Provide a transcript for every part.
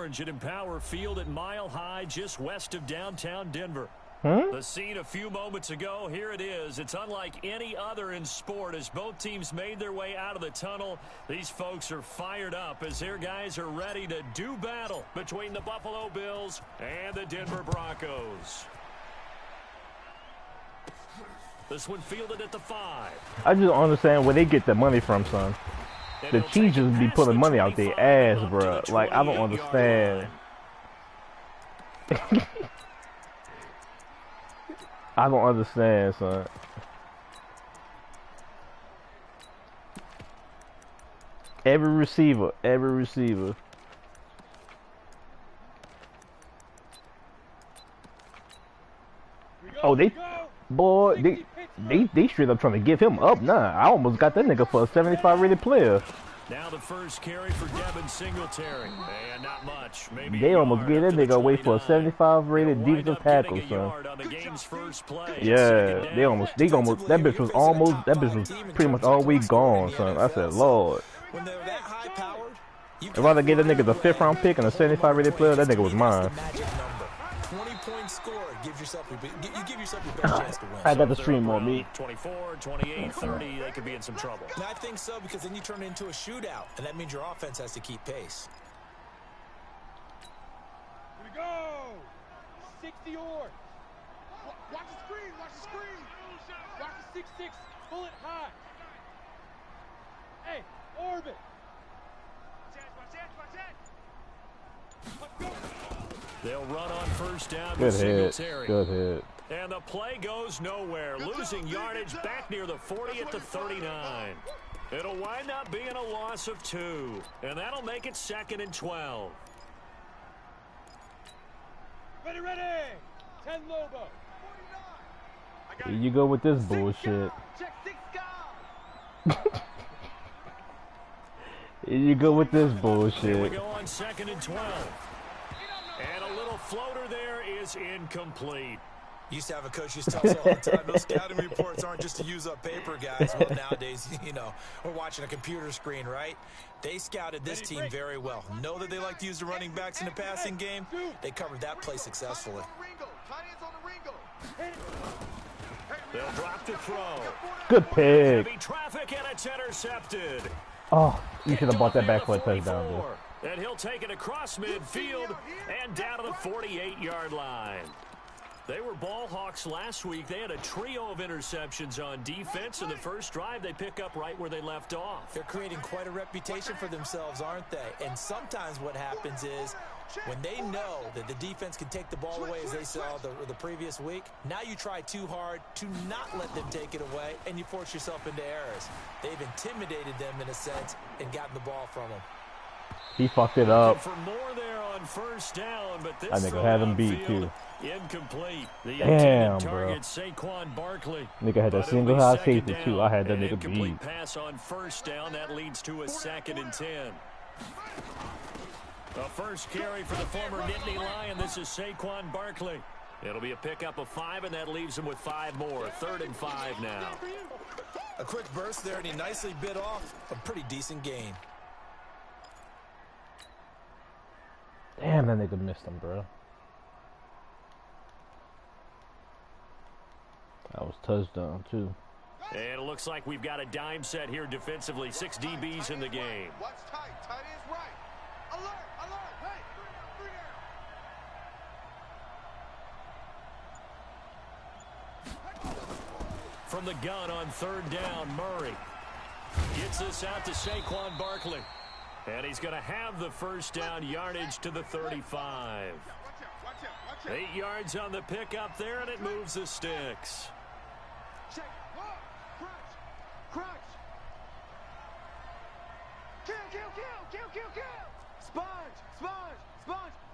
Orange at Empower Field at Mile High, just west of downtown Denver. The scene a few moments ago, here it is. It's unlike any other in sport as both teams made their way out of the tunnel. These folks are fired up as their guys are ready to do battle between the Buffalo Bills and the Denver Broncos. This one fielded at the 5. I just don't understand where they get the money from, son. The Chiefs just be putting money out their ass, bro. Like, I don't understand. I don't understand, son. Every receiver. Oh, they straight up trying to give him up now. I almost got that nigga for a 75 rated player. Now the first carry for Devin Singletary. And not much. Maybe they almost gave that nigga away for a 75 rated defensive tackle, son. Yeah, that bitch was pretty much all week gone, son. I said, Lord. When they're that high powered, I'd rather get that nigga the 5th round pick and a 75 rated player. That nigga was mine. 20-point score. You give yourself your best chance to win. I got the stream on me. 24, 28, 30, they could be in some trouble. And I think so, because then you turn it into a shootout, and that means your offense has to keep pace. Here we go. 60 yards. Watch the screen. Watch the screen. Watch the 6-6. Pull it high. Hey, orbit. They'll run on first down with Singletary. Good hit. And the play goes nowhere, losing yardage back near the 40 at the 39. It'll wind up being a loss of 2, and that'll make it 2nd and 12. Ready. 10 Lobo. Here you go with this bullshit. Here you go with this bullshit. Here we go on 2nd and 12. And a little floater there is incomplete. Used to have a coach used to tell us all the time, those scouting reports aren't just to use up paper, guys. Well, nowadays, we're watching a computer screen, right? They scouted this team very well. Know that they like to use the running backs in the passing game. They covered that play successfully. They'll drop the throw. Good pick. Heavy traffic and it's intercepted. Oh, you should have bought that back for a touchdown, dude. And he'll take it across midfield and down to the 48-yard line. They were ball hawks last week. They had a trio of interceptions on defense. In the first drive, they pick up right where they left off. They're creating quite a reputation for themselves, aren't they? And sometimes what happens is when they know that the defense can take the ball away, as they saw the previous week, now you try too hard to not let them take it away, and you force yourself into errors. They've intimidated them in a sense and gotten the ball from them. He fucked it up. For more there on first down, but this I nigga had him beat too. Incomplete. The damn, target, Saquon Barkley. Nigga had that single high safety too. I had that nigga beat. Pass on first down. That leads to a 2nd and 10. The first carry for the former Nittany Lion. This is Saquon Barkley. It'll be a pickup of 5, and that leaves him with 5 more. 3rd and 5 now. A quick burst there, and he nicely bit off a pretty decent gain. Damn, that nigga missed him, bro. That was touchdown, too. And it looks like we've got a dime set here defensively. 6 DBs in the game. Watch tight. Tight ends right. Alert. Hey. From the gun on 3rd down, Murray gets this out to Saquon Barkley. And he's going to have the first down yardage to the 35. 8 yards on the pickup there, and it moves the sticks. Check. Crunch. Kill. Sponge.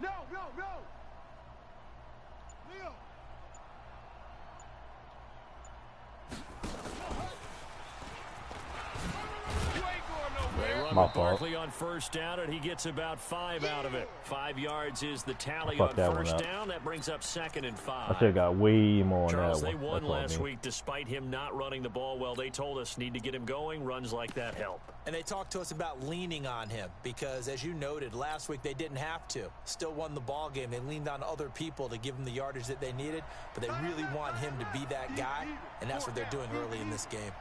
No. Leo. with Barkley on first down, and he gets about 5 out of it. 5 yards is the tally on first down. That brings up 2nd and 5. I should have got way more Charles, on that they one. won last week despite him not running the ball well. They told us need to get him going. Runs like that help. And they talked to us about leaning on him because, as you noted, last week they didn't have to. Still won the ball game. They leaned on other people to give them the yardage that they needed, but they really want him to be that guy, and that's what they're doing early in this game.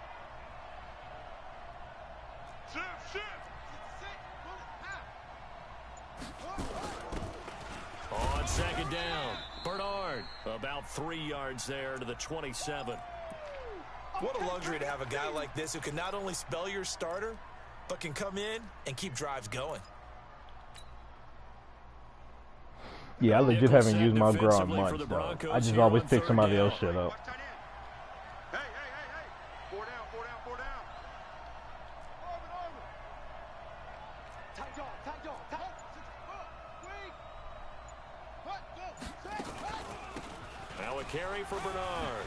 On 2nd down, Bernard about 3 yards there to the 27. What a luxury to have a guy like this who can not only spell your starter, but can come in and keep drives going. Yeah, I legit haven't used my grab much, though. I just always pick somebody else shit up. Hey. 4 down. Now a carry for Bernard.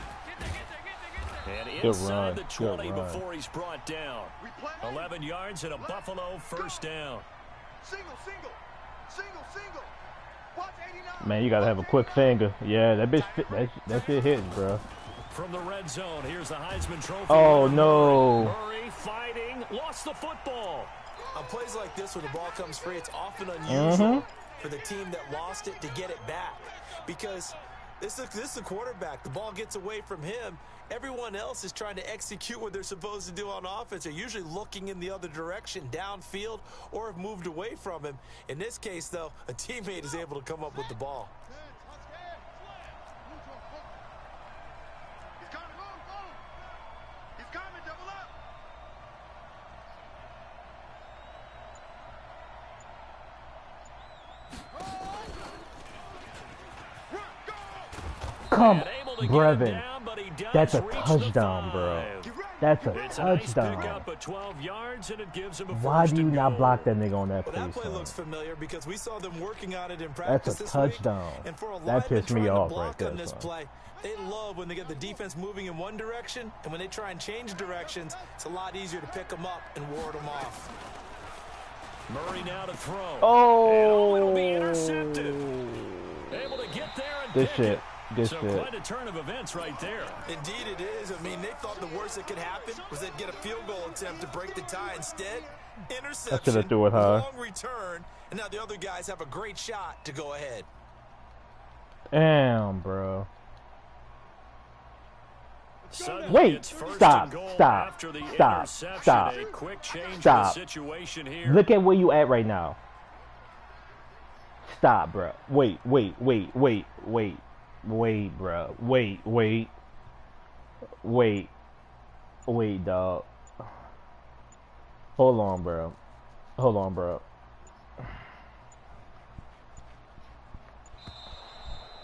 And Good inside run. the 20 before he's brought down. 11 yards and a Buffalo first down. Single. Watch 89. Man, you gotta have a quick finger. Yeah, that bitch, that shit hitting, bro. From the red zone, here's the Heisman Trophy. Oh no! Murray fighting, lost the football. On plays like this where the ball comes free, it's often unusual for the team that lost it to get it back, because this is the quarterback. The ball gets away from him. Everyone else is trying to execute what they're supposed to do on offense. They're usually looking in the other direction, downfield, or have moved away from him. In this case, though, a teammate is able to come up with the ball. He's coming, double up. Come, Brevin. That's a touchdown, bro. That's a touchdown. Why do you not block that nigga on that play? That play looks familiar because we saw them working on it in practice. That's a touchdown. And for a that pissed me off right there. On this play, they love when they get the defense moving in one direction, and when they try and change directions, it's a lot easier to pick them up and ward them off. Murray now to throw. Oh, it'll be intercepted. Able to get there and good pick shit. It. Good so shit. Quite a turn of events right there. Indeed it is. I mean, they thought the worst that could happen was they'd get a field goal attempt to break the tie. Instead, interception, long return, and now the other guys have a great shot to go ahead. Damn, bro. Suddenly wait, stop. A quick change in the situation here. Look at where you at right now. Stop, bro. Wait, bro. Wait, dog. Hold on, bro.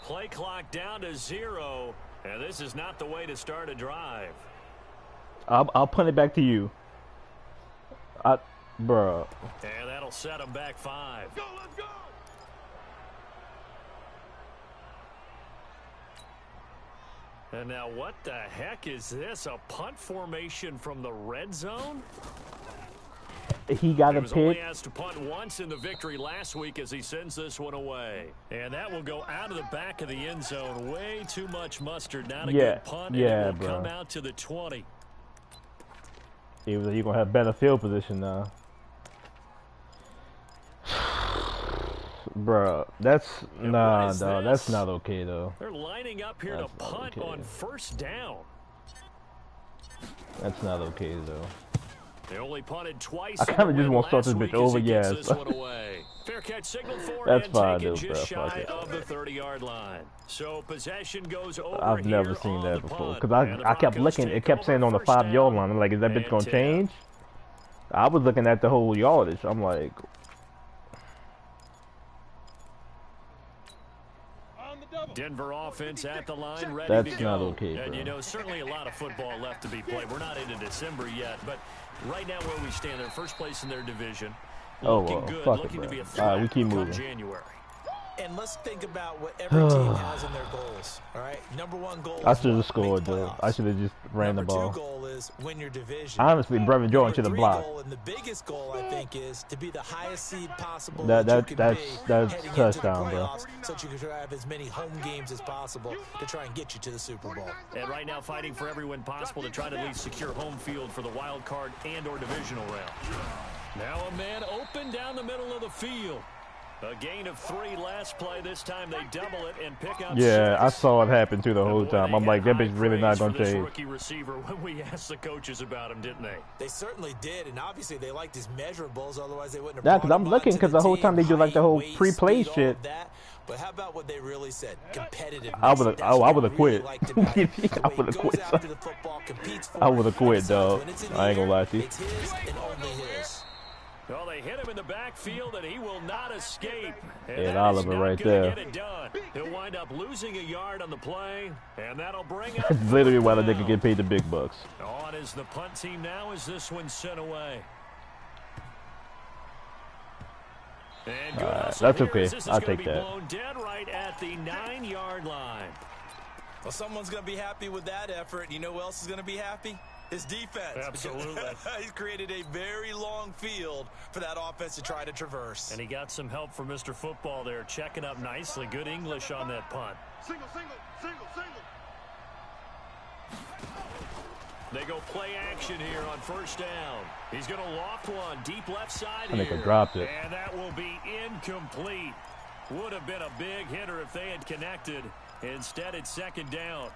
Play clock down to 0, and this is not the way to start a drive. I'll punt it back to you. Bro. And that'll set him back 5. Let's go. And now what the heck is this? A punt formation from the red zone? He got a pick. He was only pick. asked to punt once in the victory last week as he sends this one away. And that will go out of the back of the end zone. Way too much mustard. Not a good punt. And it will come out to the 20. You're going to have better field position now. Bro, that's nah, dog. That's not okay, though. They're lining up here to punt on first down. That's not okay, though. They only punted twice. I kind of just want to start this bitch over, yes. Fair catch signal for that's fine, dude, just bro. shy of the 30-yard line. So possession goes over. I've never seen that before. Because I kept looking, it kept saying on the 5-yard line. I'm like, is that bitch going to change? I was looking at the whole yardage. I'm like... Denver offense at the line, ready That's to go. not okay, bro. And you know, certainly a lot of football left to be played. We're not into December yet, but right now where we stand, they're first place in their division. Oh, looking well, good, fuck looking it, to be a all right, we keep moving. January. And let's think about what every team has in their goals. All right, #1 goal. I should have scored, though. I should have just ran the ball. #2 goal is win your division. Honestly, Brevin Jordan should have blocked. Goal, and the biggest goal, I think, is to be the highest seed possible. That's heading touchdown, into the bro. So that you can have as many home games as possible to try and get you to the Super Bowl. And right now, fighting for every win possible to try to at least secure home field for the wild card and/or divisional round. Now a man open down the middle of the field. A gain of 3 last play. This time they double it and pick up 6. I saw it happen too the whole time. I'm like, that bitch really not gonna change. Rookie receiver when we asked the coaches about him, didn't they? They certainly did, and obviously they liked his measurables. Otherwise, they wouldn't have. Yeah, because I'm looking because the whole time they do like the whole pre-play shit. But how about what they really said? Competitive. I would have quit. I would have quit. I would have quit, dog. I ain't gonna lie to you. It's his and only his. Well, they hit him in the backfield, and he will not escape. And Oliver right there. Get it done. He'll wind up losing a yard on the play, and that'll bring up. That's literally why they can get paid the big bucks. On is the punt team now as this one's sent away. And that's okay. I'll take that. Blown dead right at the 9-yard line. Well, someone's going to be happy with that effort. You know who else is going to be happy? His defense. Absolutely. He's created a very long field for that offense to try to traverse. And he got some help from Mr. Football there, checking up nicely. Good English on that punt. Single, single, single, single. They go play action here on first down. He's going to loft one deep left side I think here. I dropped it. And that will be incomplete. Would have been a big hitter if they had connected. Instead, it's second down.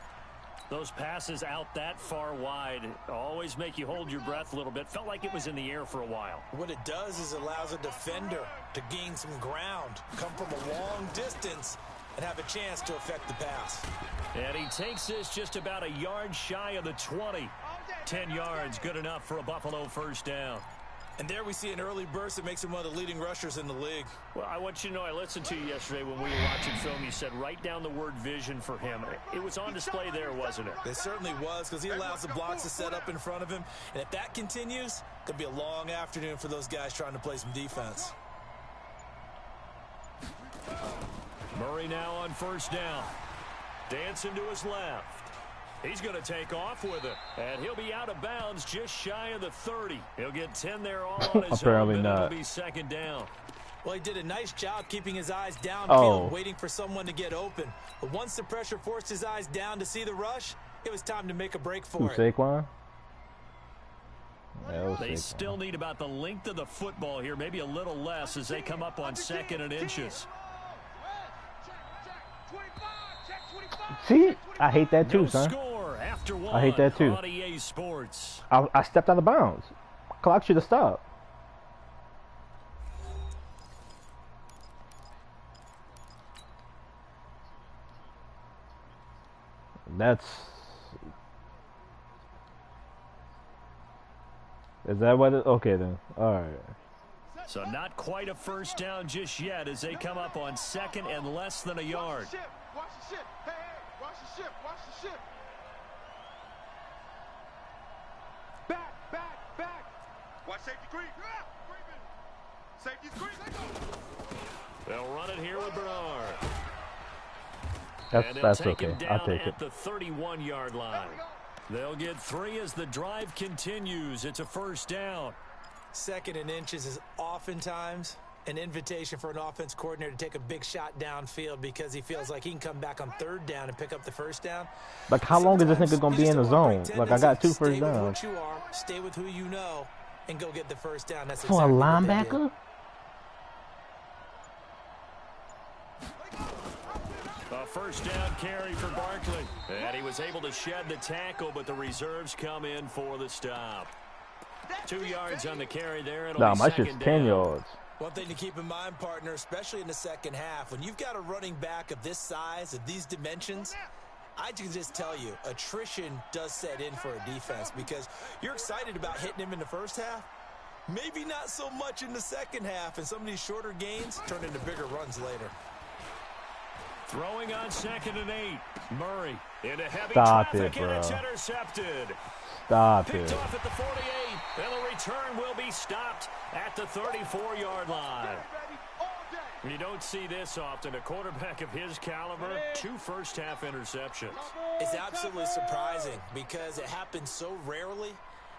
Those passes out that far wide always make you hold your breath a little bit. Felt like it was in the air for a while. What it does is it allows a defender to gain some ground, come from a long distance, and have a chance to affect the pass. And he takes this just about a yard shy of the 20. 10 yards, good enough for a Buffalo first down. And there we see an early burst that makes him one of the leading rushers in the league. Well, I want you to know, I listened to you yesterday when we were watching film. You said write down the word vision for him. It was on display there, wasn't it? It certainly was, because he allows the blocks to set up in front of him. And if that continues, it could be a long afternoon for those guys trying to play some defense. Murray now on first down. Dancing to his left. He's going to take off with it, and he'll be out of bounds just shy of the 30. He'll get 10 there all on his Apparently own, not. It'll be second down. Well, he did a nice job keeping his eyes downfield, waiting for someone to get open. But once the pressure forced his eyes down to see the rush, it was time to make a break for it. Saquon? They still need about the length of the football here, maybe a little less as they come up on 2nd and inches. See, I hate that too, son. I hate that too. I stepped out of bounds. Clock should have stopped. Is that what it? Okay then. All right. So not quite a first down just yet as they come up on 2nd and less than a yard. Watch the ship. Hey, watch the ship. Watch the ship. Back. Watch safety green. Safety green. They'll run it here with Bernard. That's okay. I'll take it. At the 31-yard line. They'll get 3 as the drive continues. It's a first down. 2nd and inches is oftentimes an invitation for an offense coordinator to take a big shot downfield because he feels like he can come back on 3rd down and pick up the first down. Like, how long is this nigga going to be in the zone? Like, I got 2 first downs. Stay with what you are, stay with who you know, and go get the first down. That's for exactly a linebacker? A first down carry for Barkley. And he was able to shed the tackle, but the reserves come in for the stop. 2 yards on the carry there. Nah, my shit's 10 yards. One thing to keep in mind, partner, especially in the second half, when you've got a running back of this size, of these dimensions, I can just tell you, attrition does set in for a defense because you're excited about hitting him in the first half. Maybe not so much in the second half, and some of these shorter gains turn into bigger runs later. Throwing on 2nd and 8. Murray into heavy Stop traffic, it, bro. and it's intercepted. Stop Picked it. off at the 48, and the return will be stopped at the 34-yard line. You don't see this often. A quarterback of his caliber, 2 first-half interceptions. It's absolutely surprising because it happens so rarely.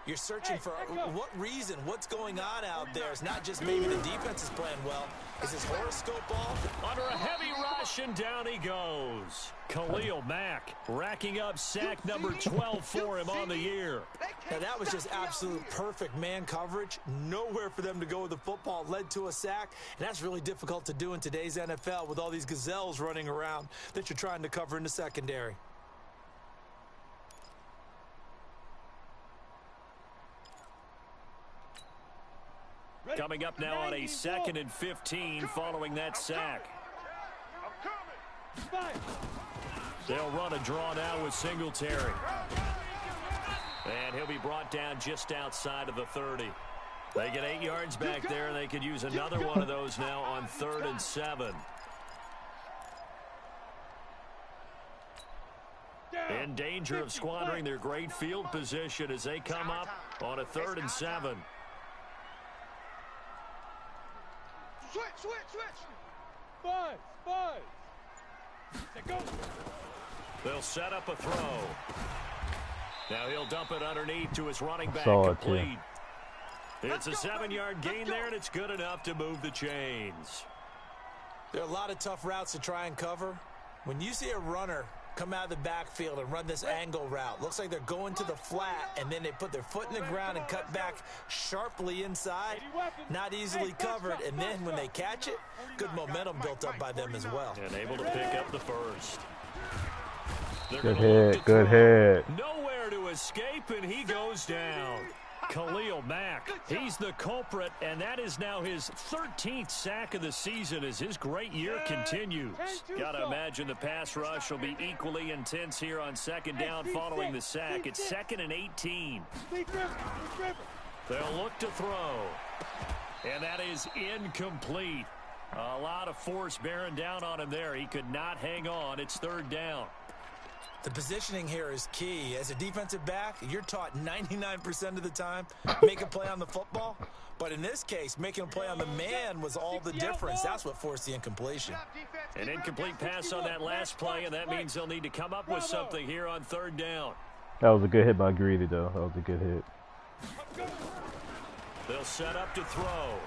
You're searching for what reason, what's going on out there. It's not just maybe the defense is playing well. Is his horoscope ball? Under a heavy rush, and down he goes. Khalil Mack racking up sack number 12 for him on the year. Now, that was just absolute perfect man coverage. Nowhere for them to go with the football. Led to a sack, and that's really difficult to do in today's NFL with all these gazelles running around that you're trying to cover in the secondary. Coming up now on a 2nd and 15 following that sack. They'll run a draw now with Singletary. And he'll be brought down just outside of the 30. They get 8 yards back there, and they could use another one of those now on 3rd and 7. In danger of squandering their great field position as they come up on a 3rd and 7. Switch. Buzz. Go. They'll set up a throw. Now he'll dump it underneath to his running back. Complete. It's a 7-yard gain there, and it's good enough to move the chains. There are a lot of tough routes to try and cover. When you see a runner come out of the backfield and run this angle route, looks like they're going to the flat, and then they put their foot in the ground and cut back sharply inside. Not easily covered, and then when they catch it, good momentum built up by them as well. And able to pick up the first. Good hit. Nowhere to escape, and he goes down. Khalil Mack, he's the culprit, and that is now his 13th sack of the season as his great year continues. Got to imagine the pass rush will be equally intense here on 2nd down following the sack. It's 2nd and 18. They'll look to throw, and that is incomplete. A lot of force bearing down on him there. He could not hang on. It's 3rd down. The positioning here is key. As a defensive back, you're taught 99% of the time, make a play on the football. But in this case, making a play on the man was all the difference. That's what forced the incompletion. An incomplete pass on that last play, and that means they'll need to come up with something here on 3rd down. That was a good hit by Greedy, though. That was a good hit. They'll set up to throw.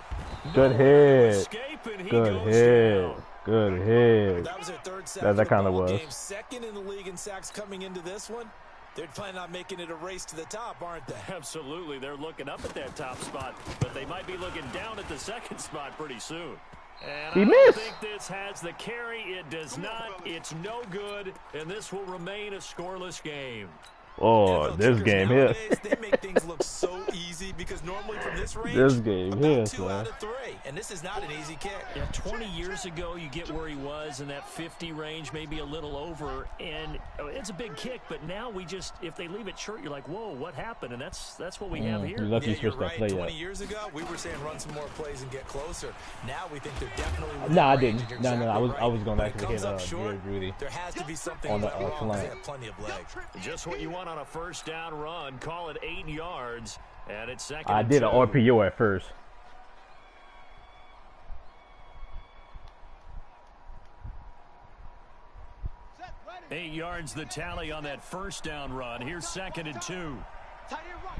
Good hit. Escape, and he Good goes hit. down. Good hit. That was their 3rd sack of the ball game. 2nd in the league in sacks coming into this one. They're planning on making it a race to the top, aren't they? Absolutely. They're looking up at that top spot, but they might be looking down at the 2nd spot pretty soon. And I don't think this has the carry. It does not. It's no good, and this will remain a scoreless game. Oh, this game here. They make things look so easy because normally from this range, this game here, 2 out of 3, and this is not an easy kick. Yeah, 20 years ago, you get where he was in that 50 range, maybe a little over, and it's a big kick. But now we just, if they leave it short, you're like, whoa, what happened? And that's what we have here. Yeah, you're right. 20 years ago, we were saying run some more plays and get closer. Now we think they're definitely within I range, didn't. and No, exactly I was going to right. actually hit Rudy. There has to be something on the wrong because line. they have plenty of leg. Just what you want on a 1st down run. Call it 8 yards, and it's 2nd I and did 2. an RPO at first. Eight yards the tally on that 1st down run. Here's 2nd and 2. Tight end right.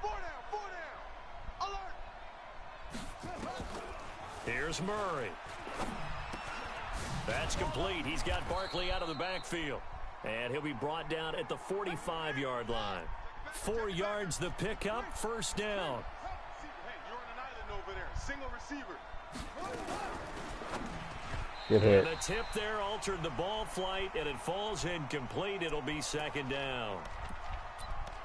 4 down. Alert. Here's Murray. That's complete. He's got Barkley out of the backfield. And he'll be brought down at the 45-yard line. 4 yards the pickup, 1st down. Hey, you're on an island over there. Single receiver. Good hit. And the tip there altered the ball flight, and it falls incomplete. It'll be 2nd down.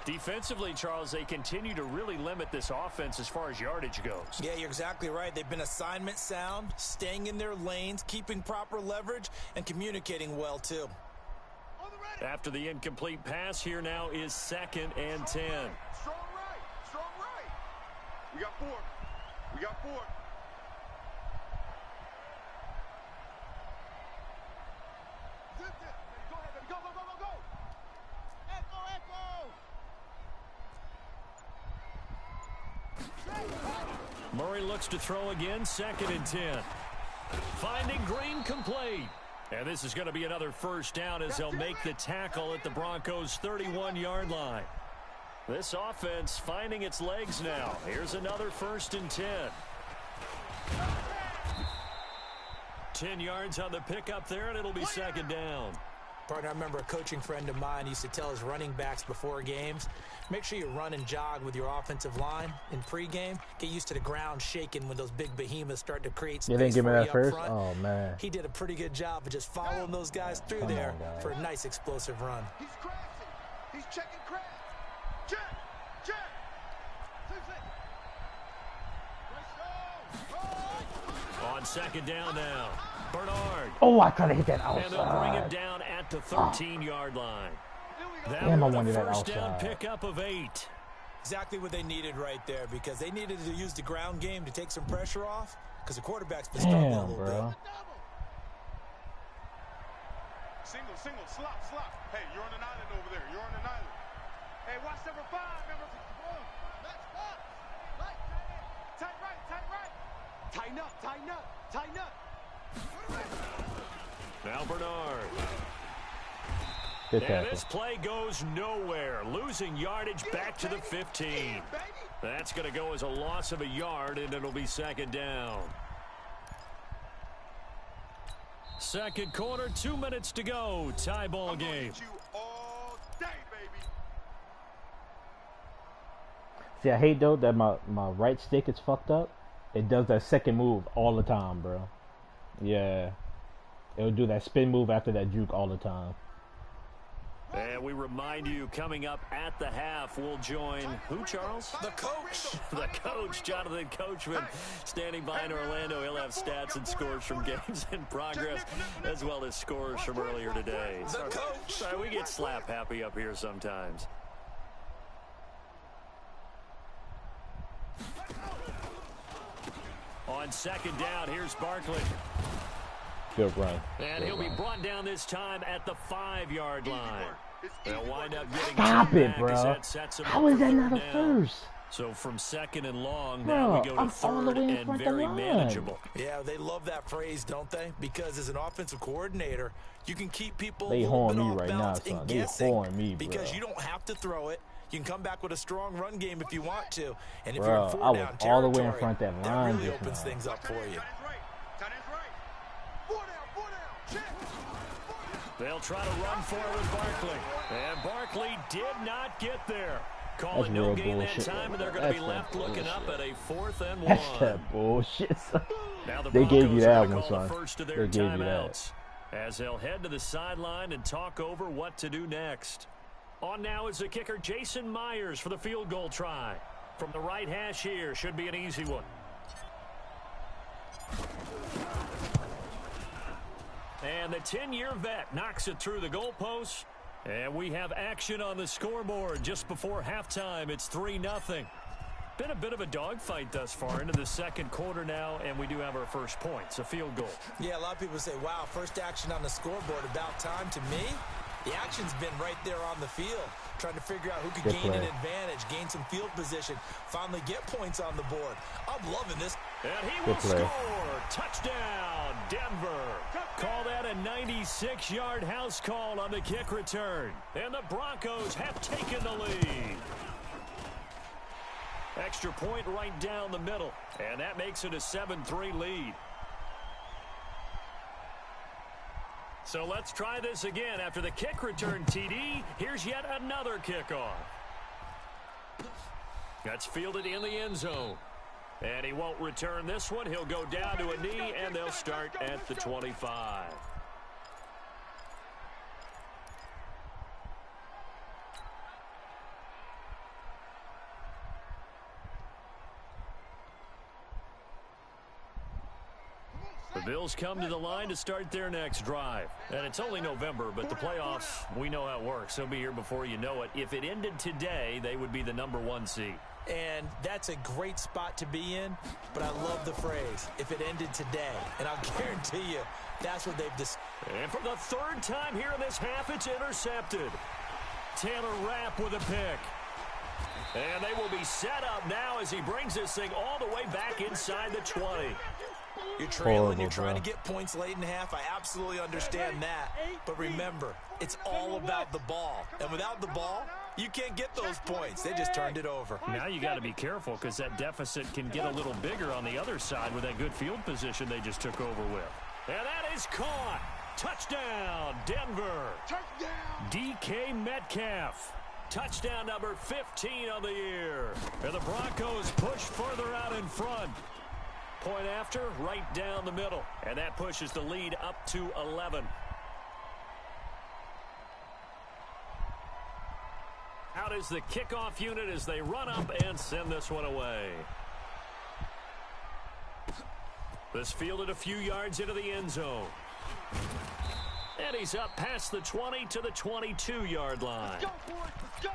Defensively, Charles, they continue to really limit this offense as far as yardage goes. Yeah, you're exactly right. They've been assignment sound, staying in their lanes, keeping proper leverage, and communicating well, too. After the incomplete pass, here now is 2nd and 10. Strong right. We got 4. Go. Echo. Murray looks to throw again, 2nd and 10. Finding Green complete. And this is going to be another first down as they'll make the tackle at the Broncos' 31-yard line. This offense finding its legs now. Here's another 1st and 10. 10 yards on the pickup there, and it'll be 2nd down. Partner, I remember a coaching friend of mine used to tell his running backs before games, make sure you run and jog with your offensive line in pregame. Get used to the ground shaking when those big behemoths start to create space. You didn't give me that first? Front. Oh, man. He did a pretty good job of just following those guys through there for a nice explosive run. He's crashing. He's checking crash. Check. Check. On 2nd down now. Bernard. Oh, I tried to hit that outside. And they'll bring him down at the 13-yard line. That Damn, I was wanted the that first down outside. pickup of 8. Exactly what they needed right there, because they needed to use the ground game to take some pressure off, because the quarterback's been struggling a little bit. Single, slop. Hey, you're on an island over there. You're on an island. Hey, watch number 5, number 51. Let's box. Tight right. Tighten up. Now Bernard. Good And tackle. this play goes nowhere. Losing yardage back to the 15. That's going to go as a loss of a yard, and it'll be 2nd down. 2nd quarter, 2 minutes to go. Tie ball game. See, I hate, though, that my right stick is fucked up. It does that second move all the time, bro. Yeah. It'll do that spin move after that juke all the time. And we remind you, coming up at the half, we'll join who, Charles? The coach. The coach, Jonathan Coachman, standing by in Orlando. He'll have stats and scores from games in progress, as well as scores from earlier today. The coach. Sorry, we get slap happy up here sometimes. On 2nd down, here's Barkley. Good run. And he'll be brought down this time at the 5-yard line. They'll wind up getting Stop it, back bro. as that sets him How up is for that not a 3rd down. first? So from 2nd and long, Bro, now we go to I'm all the 3rd way in and front of the very line. manageable. Yeah, they love that phrase, don't they? Because as an offensive coordinator, you can keep people They a little horn bit me off right now, balance son. and They guessing horn me, bro. because you don't have to throw it. You can come back with a strong run game if you want to. And if Bro, you're in 4 I was down all the territory, way in front of that line really just opens now. things up for you. They'll try to run for it with Barkley. And Barkley did not get there. Call That's it no real gain that bullshit. time, and they're going to be That's left that looking up at bullshit. a 4th and 1. That's that bullshit, son. Now the They gave you Broncos that are one, gonna call son. the first of They their gave you that. timeouts as they'll head to the sideline and talk over what to do next. On now is the kicker Jason Myers for the field goal try. From the right hash here, should be an easy one. And the 10-year vet knocks it through the goalpost. And we have action on the scoreboard just before halftime. It's 3-0. Been a bit of a dogfight thus far into the 2nd quarter now, and we do have our first points, a field goal. Yeah, a lot of people say, wow, first action on the scoreboard, about time. To me, the action's been right there on the field, trying to figure out who could gain an advantage, gain some field position, finally get points on the board. I'm loving this. And he will score. Touchdown, Denver. Call that a 96-yard house call on the kick return. And the Broncos have taken the lead. Extra point right down the middle. And that makes it a 7-3 lead. So let's try this again. After the kick return TD, here's yet another kickoff. That's fielded in the end zone. And he won't return this one. He'll go down to a knee, and they'll start at the 25. The Bills come to the line to start their next drive. And it's only November, but the playoffs, we know how it works. They'll be here before you know it. If it ended today, they would be the #1 seed. And that's a great spot to be in, but I love the phrase, if it ended today. And I'll guarantee you, that's what they've decided. And for the 3rd time here in this half, it's intercepted. Taylor Rapp with a pick. And they will be set up now as he brings this thing all the way back inside the 20. You're trailing, you're trying to get points late in half. I absolutely understand that. But remember, it's all about the ball. And without the ball, you can't get those points. They just turned it over. Now you got to be careful because that deficit can get a little bigger on the other side with that good field position they just took over with. And that is caught. Touchdown, Denver. Touchdown. DK Metcalf. Touchdown number 15 on the year. And the Broncos push further out in front. Point after, right down the middle. And that pushes the lead up to 11. Out is the kickoff unit as they run up and send this one away. This fielded a few yards into the end zone. And he's up past the 20 to the 22-yard line. Let's go, boys. Let's go.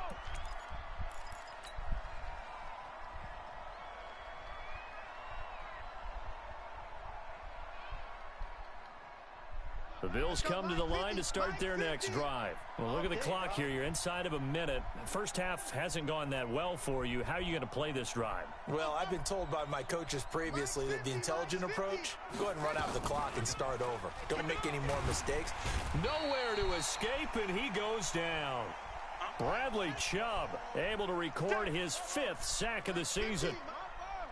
The Bills come to the line to start their next drive. Well, look at the clock here. You're inside of a minute. First half hasn't gone that well for you. How are you going to play this drive? Well, I've been told by my coaches previously that the intelligent approach, go ahead and run out the clock and start over. Don't make any more mistakes. Nowhere to escape, and he goes down. Bradley Chubb able to record his 5th sack of the season.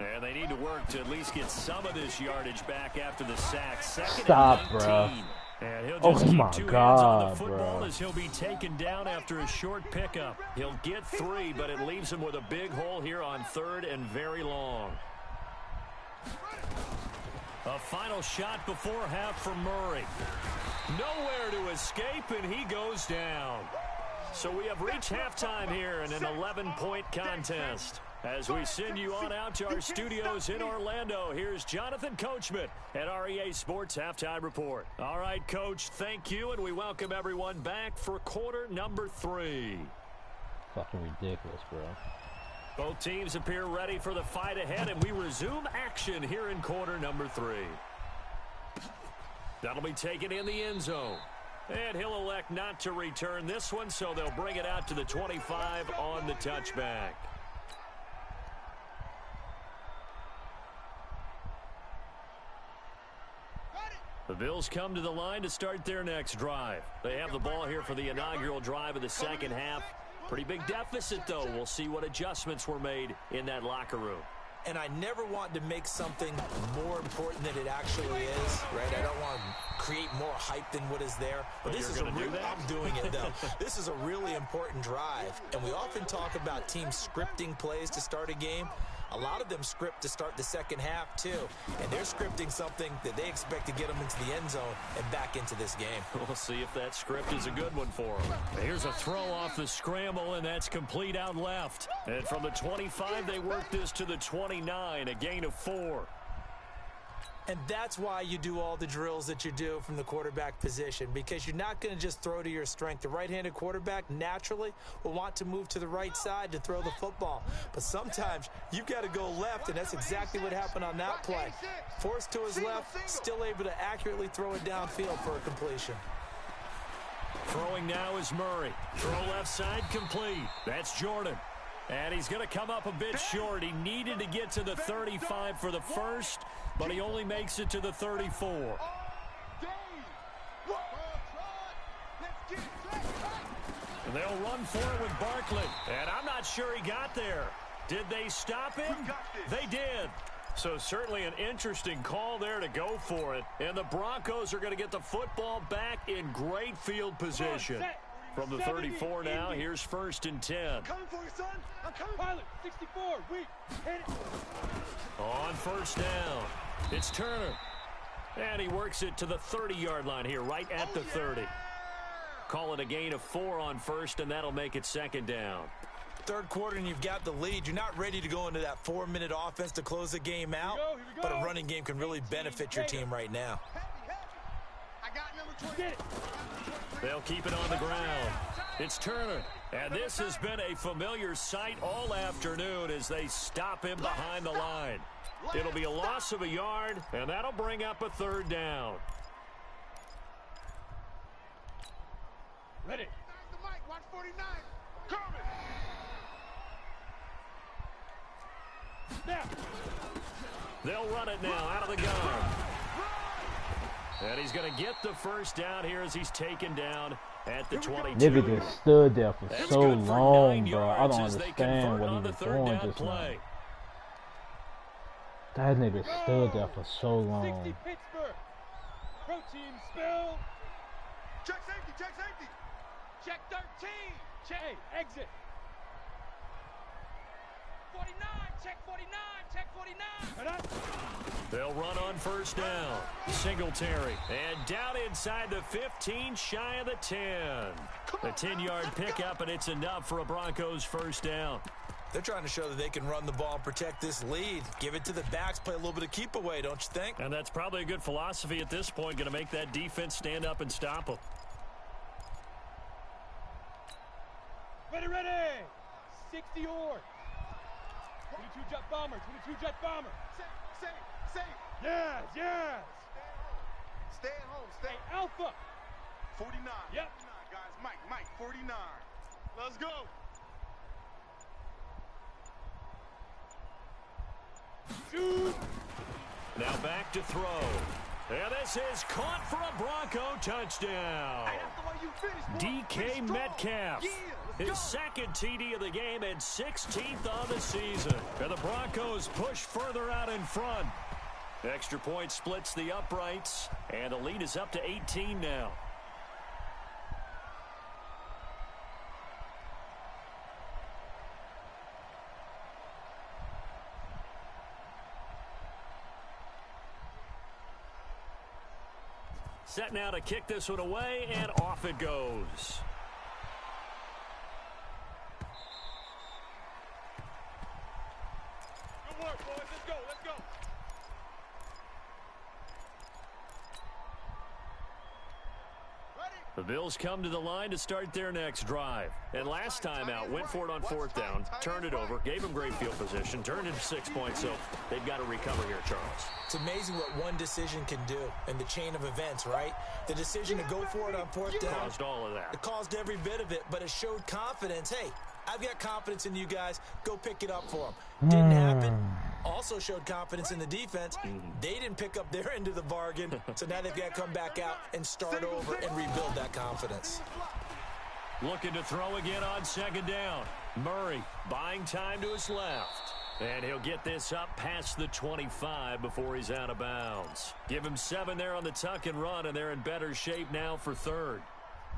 And they need to work to at least get some of this yardage back after the sack. Second Stop, and 19. bro. And he'll just keep my two hands God, on the football bro. as he'll be taken down after a short pickup. He'll get 3, but it leaves him with a big hole here on 3rd and very long. A final shot before half for Murray. Nowhere to escape, and he goes down. So we have reached halftime here in an 11-point contest. As we send you on out to our studios in Orlando, here's Jonathan Coachman at REA Sports Halftime Report. All right, Coach, thank you, and we welcome everyone back for quarter number 3. Fucking ridiculous, bro. Both teams appear ready for the fight ahead, and we resume action here in quarter number 3. That'll be taken in the end zone. And he'll elect not to return this one, so they'll bring it out to the 25 on the touchback. The Bills come to the line to start their next drive. They have the ball here for the inaugural drive of the second half. Pretty big deficit, though. We'll see what adjustments were made in that locker room. And I never want to make something more important than it actually is, right? I don't want to create more hype than what is there. But this is a real, I'm doing it, though. This is a really important drive. And we often talk about teams scripting plays to start a game. A lot of them script to start the second half, too. And they're scripting something that they expect to get them into the end zone and back into this game. We'll see if that script is a good one for them. Here's a throw off the scramble, and that's complete out left. And from the 25, they work this to the 29, a gain of 4. And that's why you do all the drills that you do from the quarterback position, because you're not going to just throw to your strength. The right-handed quarterback naturally will want to move to the right side to throw the football. But sometimes you've got to go left, and that's exactly what happened on that play. Forced to his left, still able to accurately throw it downfield for a completion. Throwing now is Murray. Throw left side complete. That's Jordan. And he's going to come up a bit short. He needed to get to the 35 for the first, but he only makes it to the 34. And they'll run for it with Barkley. And I'm not sure he got there. Did they stop him? They did. So certainly an interesting call there to go for it. And the Broncos are going to get the football back in great field position. From the 34 now, here's 1st and 10. I'm coming for you, son. I'm coming. Pilot, 64, weak. Hit it. On 1st down, it's Turner. And he works it to the 30-yard line here, right at the 30. Call it a gain of 4 on 1st, and that'll make it 2nd down. Third quarter, and you've got the lead. You're not ready to go into that 4-minute offense to close the game out, but a running game can really benefit your team right now. I got number 20. They'll keep it on the ground. It's Turner. And this has been a familiar sight all afternoon as they stop him behind the line. It'll be a loss of a yard, and that'll bring up a 3rd down. Ready. The mic, 149. Coming. They'll run it now out of the gun. And he's going to get the first down here as he's taken down at the 22. Nigga just stood there for That's so good for long, 9 bro. I yards don't as they understand convert what on he the was third doing down just play. now. That nigga stood there for so long. 60 Pittsburgh. Protein spill. Check safety, check safety. Check 13. Check. Hey, exit. 49, check 49, check 49. They'll run on first down. Singletary. And down inside the 15, shy of the 10. A 10-yard pickup, and it's enough for a Broncos first down. They're trying to show that they can run the ball and protect this lead. Give it to the backs, play a little bit of keep away, don't you think? And that's probably a good philosophy at this point, going to make that defense stand up and stop them. Ready, ready. 60 yards. 22 jet bomber, 22 jet bomber. Safe. Yes. Stay at home, stay. Hey, Alpha. 49. Yep. 49, guys. Mike, 49. Let's go. Shoot. Now back to throw. And this is caught for a Bronco touchdown. DK Metcalf. His second TD of the game and 16th on the season. And the Broncos push further out in front. Extra point splits the uprights, and the lead is up to 18 now. Set now to kick this one away, and off it goes. Good work, boys. Let's go. The Bills come to the line to start their next drive. And last time out, went for it on fourth down, turned it over, gave them great field position, turned it 6 points, so they've got to recover here, Charles. It's amazing what one decision can do in the chain of events, right? The decision to go for it on fourth down. Caused all of that. It caused every bit of it, but it showed confidence. Hey, I've got confidence in you guys. Go pick it up for them. Didn't happen. Also showed confidence in the defense. They didn't pick up their end of the bargain, so now they've got to come back out and start over and rebuild that confidence. Looking to throw again on second down. Murray buying time to his left. And he'll get this up past the 25 before he's out of bounds. Give him 7 there on the tuck and run, and they're in better shape now for third.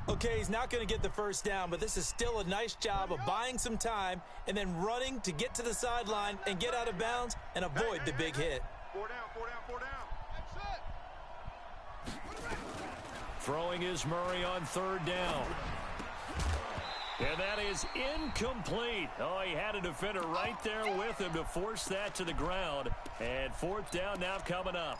Okay, he's not going to get the first down, but this is still a nice job of buying some time and then running to get to the sideline and get out of bounds and avoid the big hit. 4 down. Throwing is Murray on third down. And that is incomplete. Oh, he had a defender right there with him to force that to the ground. And fourth down now coming up.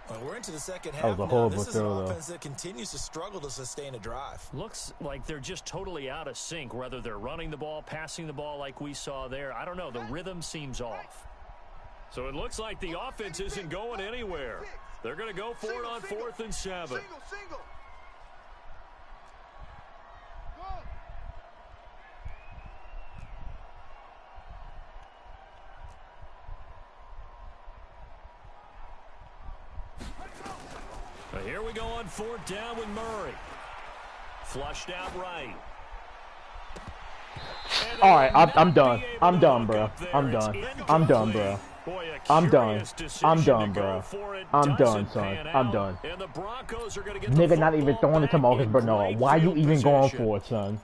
Well, we're into the second half That was a now. horrible This is an throw, offense that continues to struggle to sustain a drive. Looks like they're just totally out of sync, whether they're running the ball, passing the ball like we saw there. I don't know. The rhythm seems off. So it looks like the offense isn't going anywhere. They're going to go for it on 4th and 7. Single. Here we go on 4th down with Murray. Flushed out right. All right, I'm done. I'm done, bro. I'm done, bro. I'm done, bro. I'm done, son. I'm done. Nigga not even throwing it to Marcus Bernard. Why you even going for it, son?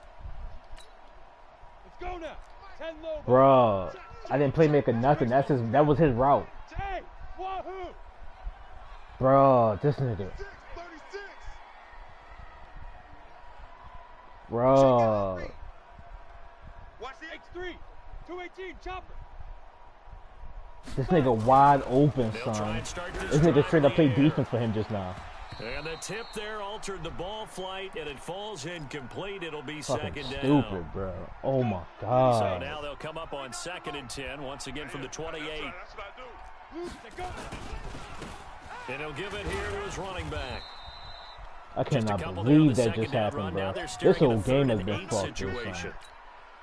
Let's go now. 10 low. Bro, I didn't playmaker nothing. That was his route. Wahoo! Bro, this nigga. 36. Bro. Watch the X3. 218. Chopper. This nigga wide open, son. This nigga straight up played defense for him just now. And the tip there altered the ball flight, and it falls incomplete. It'll be Fucking second stupid, down. bro. Oh my So god. now they'll come up on 2nd and 10, once again from the 28. That's what I do. Let's go. And he'll give it here to his running back. I Just a cannot couple there on believe the that second just down happened, run. bro. Now they're This staring whole at a game 3rd has and been 8 fucked this situation. time.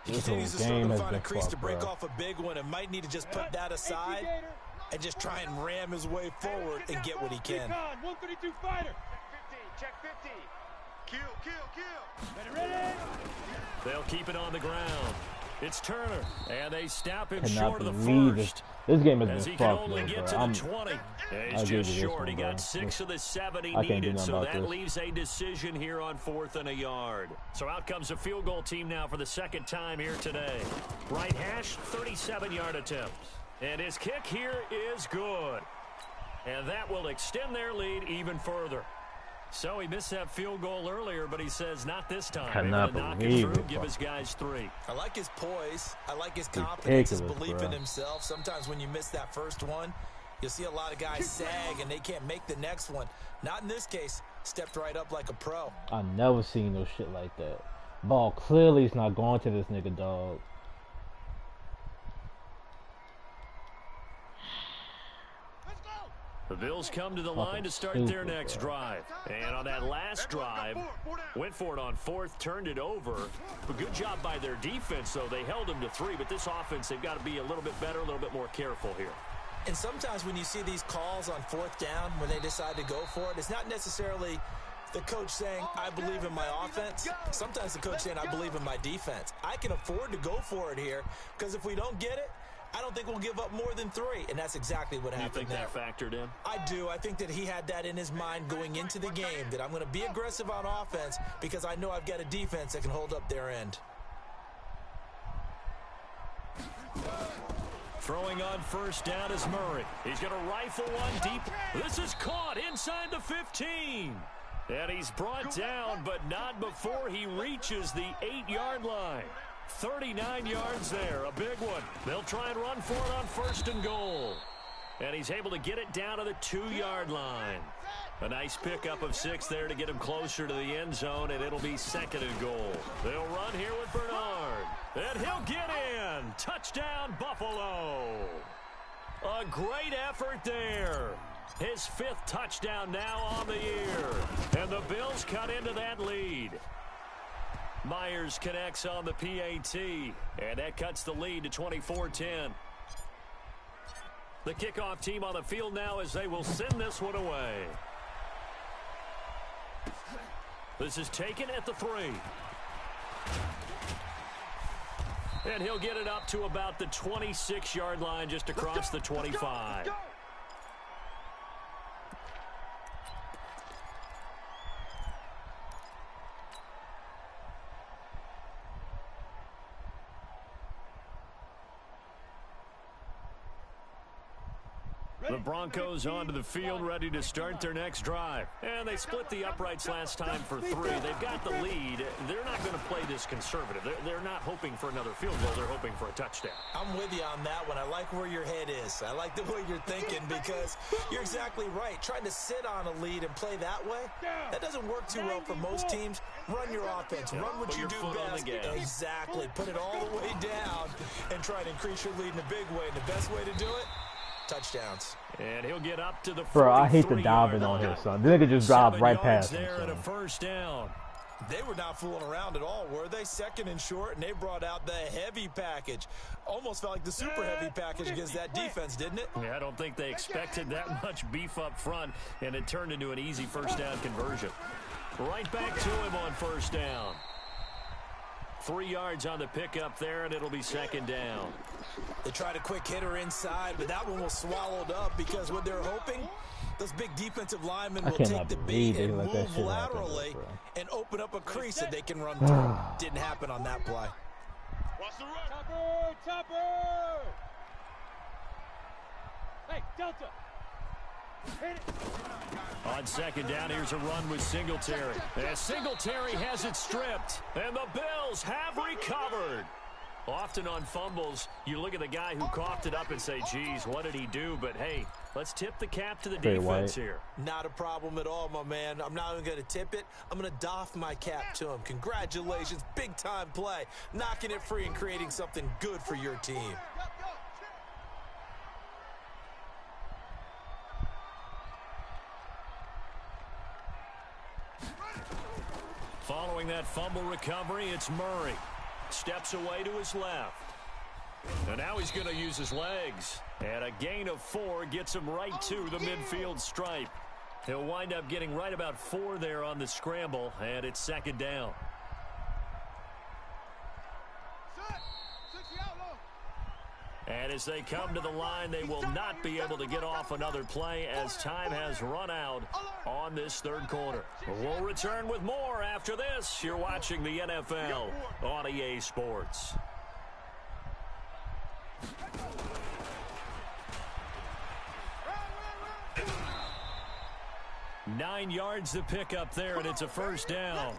He continues to struggle to find a crease to break off a big one and might need to just put that aside and just try and ram his way forward and get what he can. 132 fighter. Check 50. Kill. Ready. They'll keep it on the ground. It's Turner, and they snap him short of the first. This game has as been he can fucked, only bro. get to the 20. He's just short. He got 6 of the 7 he needed, so that leaves a decision here on 4th and a yard. So out comes a field goal team now for the second time here today. Right hash, 37-yard attempt. And his kick here is good. And that will extend their lead even further. So he missed that field goal earlier, but he says not this time. Cannot knock believe it through, it, give his guys 3. I like his poise. I like his confidence, his belief in himself. Sometimes when you miss that first one, you'll see a lot of guys sag and they can't make the next one. Not in this case. Stepped right up like a pro. I never seen no shit like that. Ball clearly is not going to this nigga, dog. The Bills come to the line to start their next drive. And on that last drive, went for it on 4th, turned it over. A good job by their defense, though. They held them to 3, but this offense, they've got to be a little bit better, a little bit more careful here. And sometimes when you see these calls on 4th down, when they decide to go for it, it's not necessarily the coach saying, I believe in my offense. Sometimes the coach saying, I believe in my defense. I can afford to go for it here, because if we don't get it, I don't think we'll give up more than 3, and that's exactly what happened there. You think that factored in? I do. I think that he had that in his mind going into the game, that I'm going to be aggressive on offense because I know I've got a defense that can hold up their end. Throwing on 1st down is Murray. He's going to rifle one deep. This is caught inside the 15. And he's brought down, but not before he reaches the 8-yard line. 39 yards there, a big one. They'll try and run for it on 1st and goal. And he's able to get it down to the 2-yard line. A nice pickup of 6 there to get him closer to the end zone, and it'll be 2nd and goal. They'll run here with Bernard. And he'll get in. Touchdown, Buffalo. A great effort there. His 5th touchdown now on the year. And the Bills cut into that lead. Myers connects on the PAT, and that cuts the lead to 24-10. The kickoff team on the field now as they will send this one away. This is taken at the 3. And he'll get it up to about the 26-yard line just across the 25. The Broncos onto the field, ready to start their next drive. And they split the uprights last time for 3. They've got the lead. They're not going to play this conservative. They're not hoping for another field goal. They're hoping for a touchdown. I'm with you on that one. I like where your head is. I like the way you're thinking because you're exactly right. Trying to sit on a lead and play that way, that doesn't work too well for most teams. Run your offense. Run what you do best. Exactly. Put it all the way down and try to increase your lead in a big way. And the best way to do it, touchdowns. And he'll get up to the 43. Bro, I hate the diving on here, son. This nigga just dropped right past him, there at a 1st down. They were not fooling around at all, were they? 2nd and short, and they brought out the heavy package. Almost felt like the super heavy package against that defense, didn't it? Yeah, I don't think they expected that much beef up front, and it turned into an easy 1st down conversion. Right back to him on 1st down. 3 yards on the pickup there, and it'll be 2nd down. They tried a quick hitter inside, but that one was swallowed up because what they're hoping, those big defensive linemen will take the beat and move laterally and open up a crease that they can run through. Didn't happen on that play. Watch the run. Topper! Hey, Delta! Hit it. On 2nd down, here's a run with Singletary. And Singletary has it stripped, and the Bills have recovered. Often on fumbles, you look at the guy who coughed it up and say, geez, what did he do? But, hey, let's tip the cap to the defense here. Not a problem at all, my man. I'm not even going to tip it. I'm going to doff my cap to him. Congratulations. Big-time play. Knocking it free and creating something good for your team. Following that fumble recovery, it's Murray. Steps away to his left. And now he's going to use his legs. And a gain of 4 gets him right to the midfield stripe. He'll wind up getting right about 4 there on the scramble, and it's second down. And as they come to the line, they will not be able to get off another play as time has run out on this third quarter. We'll return with more after this. You're watching the NFL on EA Sports. 9 yards to pick up there, and it's a first down.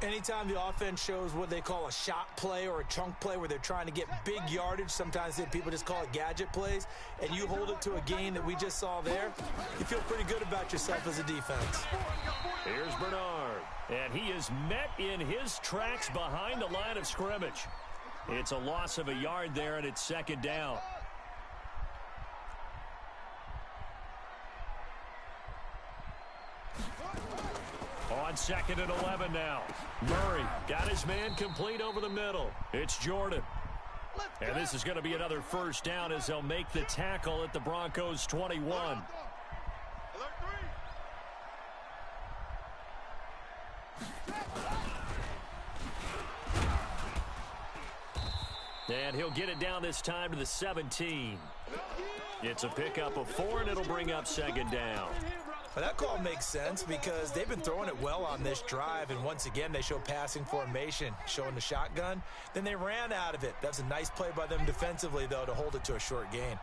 Anytime the offense shows what they call a shot play or a chunk play where they're trying to get big yardage, sometimes people just call it gadget plays, and you hold it to a gain that we just saw there, you feel pretty good about yourself as a defense. Here's Bernard, and he is met in his tracks behind the line of scrimmage. It's a loss of a yard there, and it's second down. On second and 11 now. Murray got his man complete over the middle. It's Jordan. And this is going to be another first down as they'll make the tackle at the Broncos 21. And he'll get it down this time to the 17. It's a pickup of 4, and it'll bring up second down. Well, that call makes sense because they've been throwing it well on this drive, and once again they show passing formation, showing the shotgun. Then they ran out of it. That's a nice play by them defensively, though, to hold it to a short gain.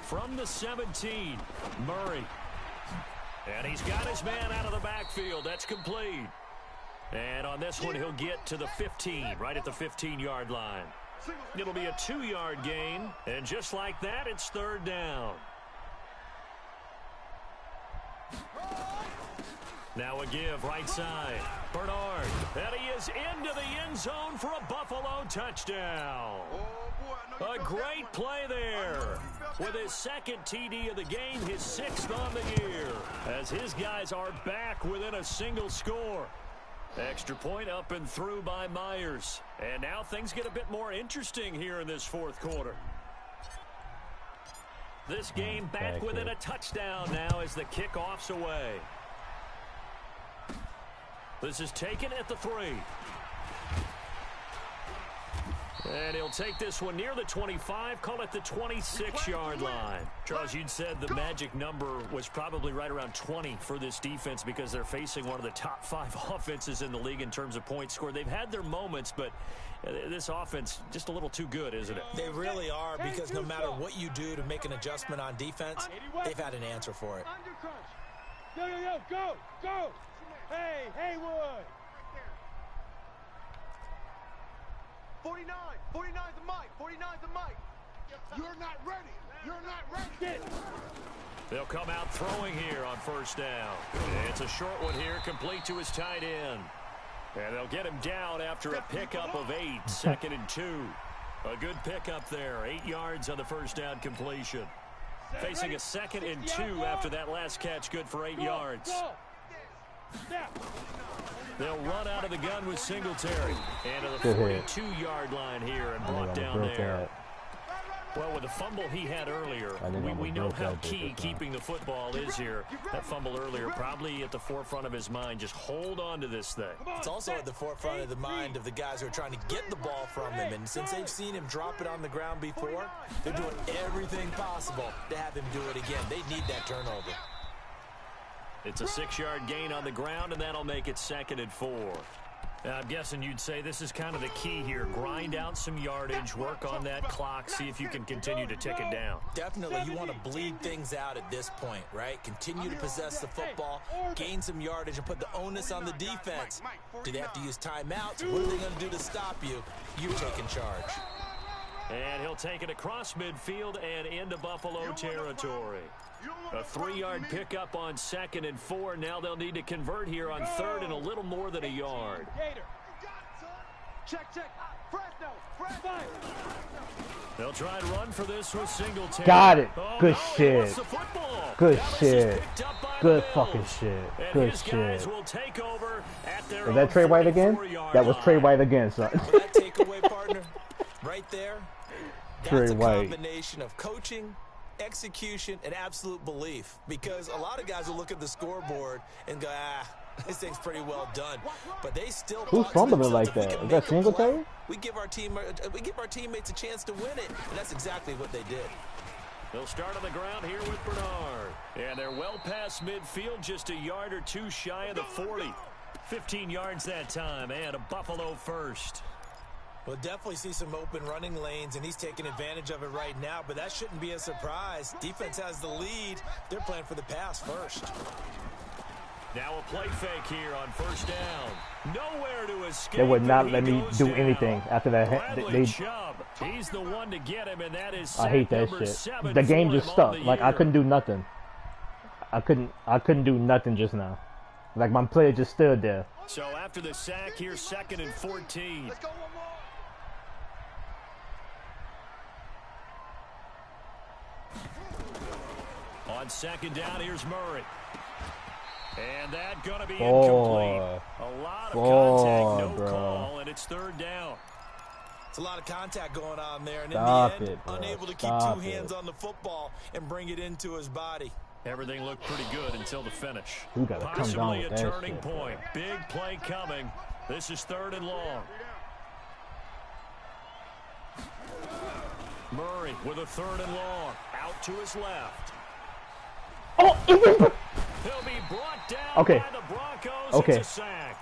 From the 17, Murray. And he's got his man out of the backfield. That's complete. And on this one, he'll get to the 15, right at the 15-yard line. It'll be a 2-yard gain, and just like that, it's third down. Now a give, right side. Bernard, and he is into the end zone for a Buffalo touchdown. A great play there. With his second TD of the game, his 6th on the year, as his guys are back within a single score. Extra point up and through by Myers. And now things get a bit more interesting here in this fourth quarter. This game back within a touchdown now as the kickoff's away. This is taken at the 3. And he'll take this one near the 25, call it the 26-yard line. Charles, you'd said the magic number was probably right around 20 for this defense because they're facing one of the top 5 offenses in the league in terms of points scored. They've had their moments, but this offense just a little too good, isn't it? They really are, because no matter what you do to make an adjustment on defense, they've had an answer for it. Go! Hey, Haywood! 49 the mic, 49 the mic. You're not ready. They'll come out throwing here on first down. It's a short one here, complete to his tight end. And they'll get him down after a pickup of 8, second and 2. A good pickup there, 8 yards on the first down completion. Facing a second and 2 after that last catch, good for 8 yards. They'll run out of the gun with Singletary. And to the 42-yard line here and brought down there. Well, with the fumble he had earlier, we know how key keeping the football is here. That fumble earlier probably at the forefront of his mind. Just hold on to this thing. It's also at the forefront of the mind of the guys who are trying to get the ball from him. And since they've seen him drop it on the ground before, they're doing everything possible to have him do it again. They need that turnover. It's a 6-yard gain on the ground, and that'll make it second and 4. I'm guessing you'd say this is kind of the key here. Grind out some yardage, work on that clock, see if you can continue to tick it down. Definitely, you want to bleed things out at this point, right? Continue to possess the football, gain some yardage, and put the onus on the defense. Do they have to use timeouts? What are they going to do to stop you? You're taking charge. And he'll take it across midfield and into Buffalo territory. A 3-yard pickup on second and 4. Now they'll need to convert here on third and a little more than a yard. Check. Fresno. They'll try and run for this with Singletary. Got it. Good shit. Good shit. Good fucking shit. Good shit. Guys will take over their Is that Trey White again? That was Trey White again, son. Well, that takeaway, partner, right there, that's a combination of coaching, execution, and absolute belief. Because a lot of guys will look at the scoreboard and go, this thing's pretty well done. But they still Who's fumbling like that? Is that Singletary? We give our teammates a chance to win it, and that's exactly what they did. They'll start on the ground here with Bernard. And they're well past midfield, just a yard or two shy of the 40. 15 yards that time, and a Buffalo first. We'll definitely see some open running lanes, and he's taking advantage of it right now, but that shouldn't be a surprise. Defense has the lead. They're playing for the pass first. Now a play fake here on first down. Nowhere to escape. They would not let me do anything after that. He's the one to get him, and that is I hate that shit. The game just stuck. Like I couldn't do nothing. I couldn't do nothing just now. Like my player just stood there. So after the sack, here's 2nd and 14. Let's go one more. On 2nd down, here's Murray. And that gonna be incomplete. A lot of contact, no call, and it's 3rd down. It's a lot of contact going on there, and Stop in the end, it, bro. unable to keep Stop two hands it. on the football and bring it into his body. Everything looked pretty good until the finish. You gotta come down Possibly with a that turning shit, point. Big play coming. This is 3rd and long. Murray with a 3rd and long. Out to his left. Oh, He'll be brought down by the Broncos. Okay. It's a sack.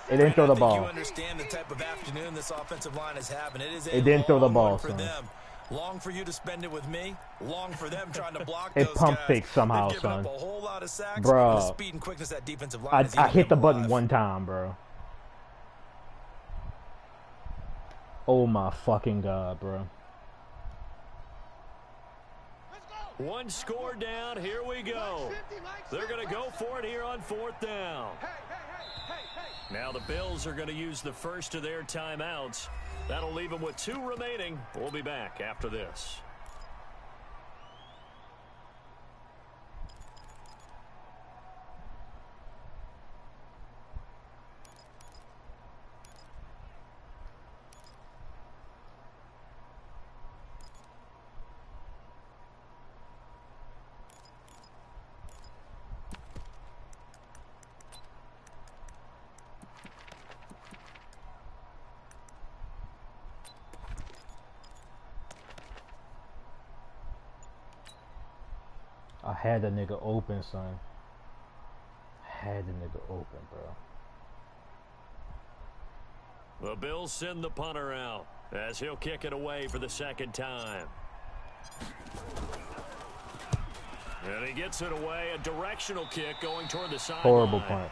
It didn't throw the You ball. understand the type of afternoon this offensive line is having. It is a It didn't throw the long ball, one for son. them. Long for you to spend it with me. Long for them trying to block It those pump guys. faked somehow, They've given son. up a whole lot of sacks. Bro. The speed and quickness that defensive line is I eating hit the them button alive. one time, bro. Oh my fucking god, bro. One score down. Here we go. They're going to go for it here on 4th down. Now the Bills are going to use the first of their timeouts. That'll leave them with 2 remaining. We'll be back after this. I had the nigga open, son. Had the nigga open, bro. The Bills send the punter out as he'll kick it away for the 2nd time. And he gets it away. A directional kick going toward the sideline. Horrible punt.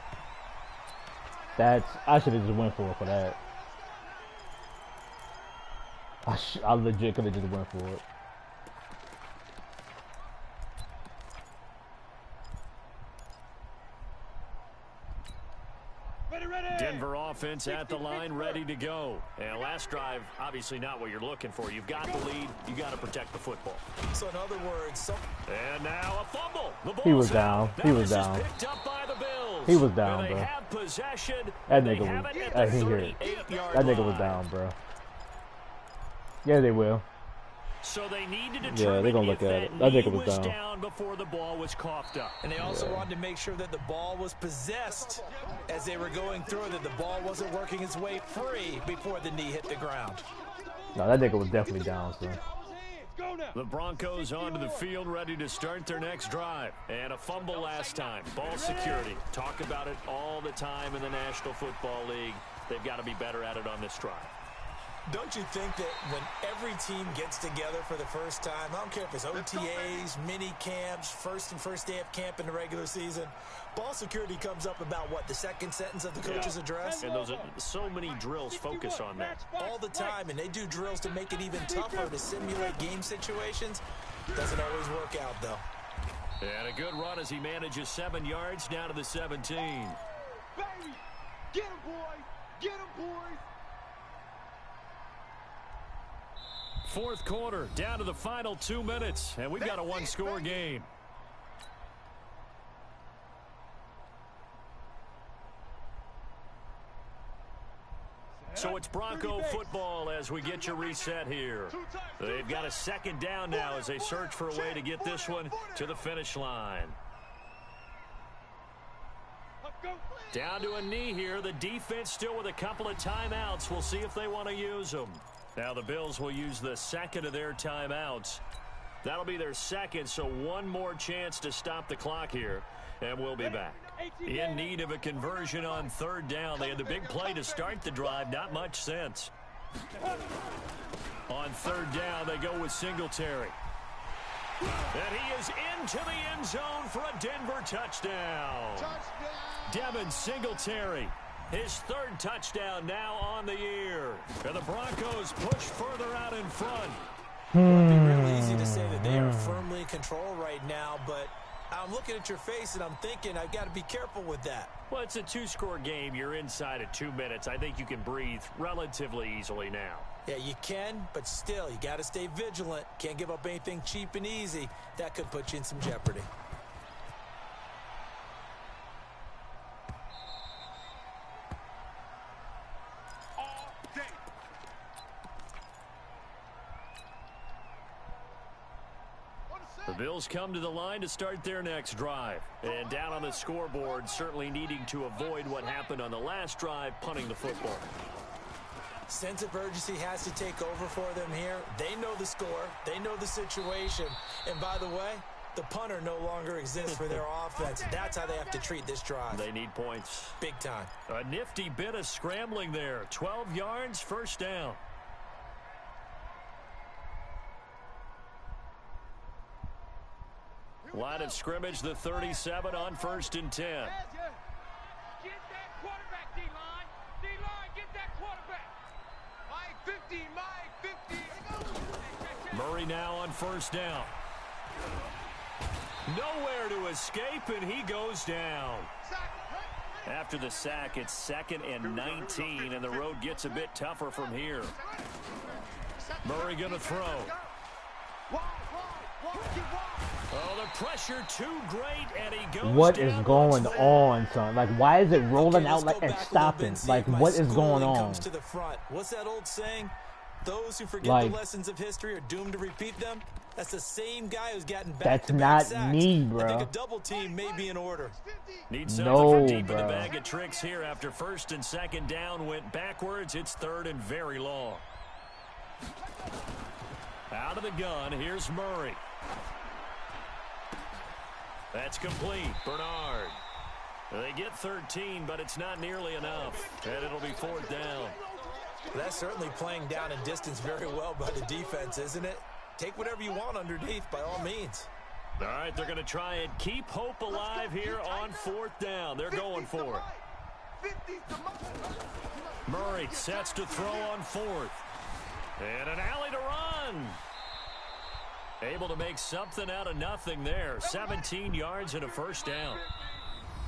I should have just went for that. I legit could have just went for it. Denver offense at the line, ready to go. And last drive, obviously not what you're looking for. You've got the lead. You got to protect the football. So in other words, and now a fumble. The He was ball's down. out. He was Now down. this is picked up by the Bills. He was down, And they bro. have possession. That They nigga have was. it I at the can hear it. 38-yard That nigga was line. down, bro. Yeah, they will. So they need to Yeah, determine they're gonna look if at it. that That knee nigga was down. down before the ball was coughed up. and they also wanted to make sure that the ball was possessed as they were going through, that the ball wasn't working its way free before the knee hit the ground. No, that nigga was definitely down, son. The Broncos onto the field, ready to start their next drive. And a fumble last time. Ball security. Talk about it all the time in the National Football League. They've got to be better at it on this drive. Don't you think that when every team gets together for the first time, I don't care if it's OTAs, mini camps, first day of camp in the regular season, ball security comes up about what, the second sentence of the coach's address? And those are so many drills focus on that. All the time, and they do drills to make it even tougher to simulate game situations. Doesn't always work out, though. And a good run as he manages 7 yards down to the 17. Baby, get him, boys. Get him, boys. Fourth quarter, down to the final 2 minutes, and we've got a one-score game. So it's Bronco football as we get you reset here. They've got a second down now as they search for a way to get this one to the finish line. Down to a knee here. The defense still with a couple of timeouts. We'll see if they want to use them. Now the Bills will use the second of their timeouts. That'll be their second, so one more chance to stop the clock here, and we'll be back. In need of a conversion on third down. They had the big play to start the drive. Not much sense. On third down, they go with Singletary. And he is into the end zone for a Denver touchdown. Devin Singletary, his third touchdown now on the year. And the Broncos push further out in front. Well, it'd be real easy to say that they are firmly in control right now, but I'm looking at your face and I'm thinking I've got to be careful with that. Well, it's a two-score game. You're inside of 2 minutes. I think you can breathe relatively easily now. Yeah, you can, but still, you got to stay vigilant. Can't give up anything cheap and easy. That could put you in some jeopardy. The Bills come to the line to start their next drive. And down on the scoreboard, certainly needing to avoid what happened on the last drive, punting the football. Sense of urgency has to take over for them here. They know the score. They know the situation. And by the way, the punter no longer exists for their offense. That's how they have to treat this drive. They need points. Big time. A nifty bit of scrambling there. 12 yards, first down. Line of scrimmage, the 37 on 1st and 10. Get that quarterback, D-line. D-line, get that quarterback. Mike 50, Mike 50. Murray now on 1st down. Nowhere to escape, and he goes down. After the sack, it's 2nd and 19, and the road gets a bit tougher from here. Murray going to throw. Oh, the pressure too great, and he goes What down is going on, son? Like, why is it rolling out like and stopping? Like, what is going on? Comes to the front. What's that old saying? Those who forget the lessons of history are doomed to repeat them. That's the same guy who's gotten back-to-back sacks. That's not me, bro. I think a double team may be in order. Need something deep in the bag of tricks here. After 1st and 2nd down went backwards, it's 3rd and very long. Out of the gun, here's Murray. That's complete. Bernard. They get 13, but it's not nearly enough. And it'll be 4th down. That's certainly playing down and distance very well by the defense, isn't it? Take whatever you want underneath by all means. All right, they're going to try and keep hope alive here on 4th down. They're going for it. Murray sets to throw on 4th. And an alley to run. Able to make something out of nothing there. 17 yards and a 1st down.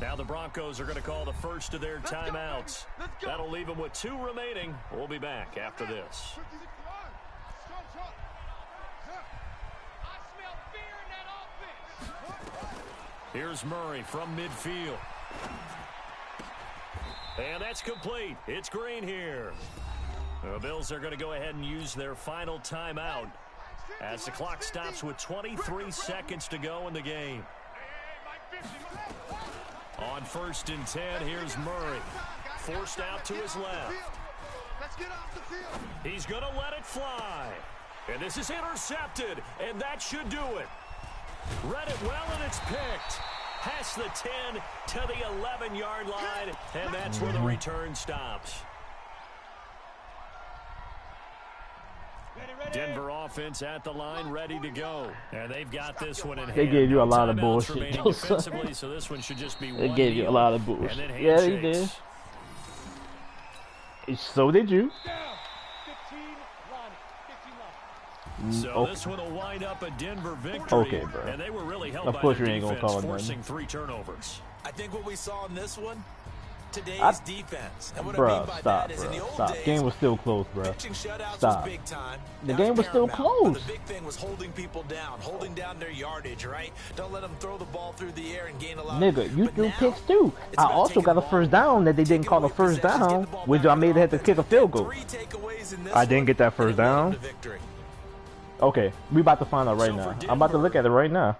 Now the Broncos are going to call the first of their timeouts. That'll leave them with 2 remaining. We'll be back after this. Here's Murray from midfield. And that's complete. It's Green here. The Bills are going to go ahead and use their final timeout as the clock stops with 23 seconds to go in the game. On 1st and 10, here's Murray. Forced out to his left. He's going to let it fly. And this is intercepted, and that should do it. Read it well, and it's picked. Past the 10 to the 11-yard line, and that's where the return stops. Denver offense at the line, ready to go. And they've got this one in hand. They gave you a lot of bullshit. Defensively, so this one should just be they gave you a lot of bullshit. Yeah, they did. So did you. So this one will wind up a Denver victory. Okay, bro. And they were really held of by course the you ain't gonna defense, call it forcing nothing. 3 turnovers. I think what we saw in this one, today's defense. And what I mean by stop, that is in the old stop. days, Game was still close, bro. pitching shutouts Stop. was big time. The game was still close. But the big thing was holding people down, holding down their yardage, right? Don't let them throw the ball through the air and gain a lot. Nigga, you threw picks too. I also got a first down that they didn't call a first down, which I made have to kick a field goal. I didn't get that first down. Okay, we about to find out right now. I'm about to look at it right now.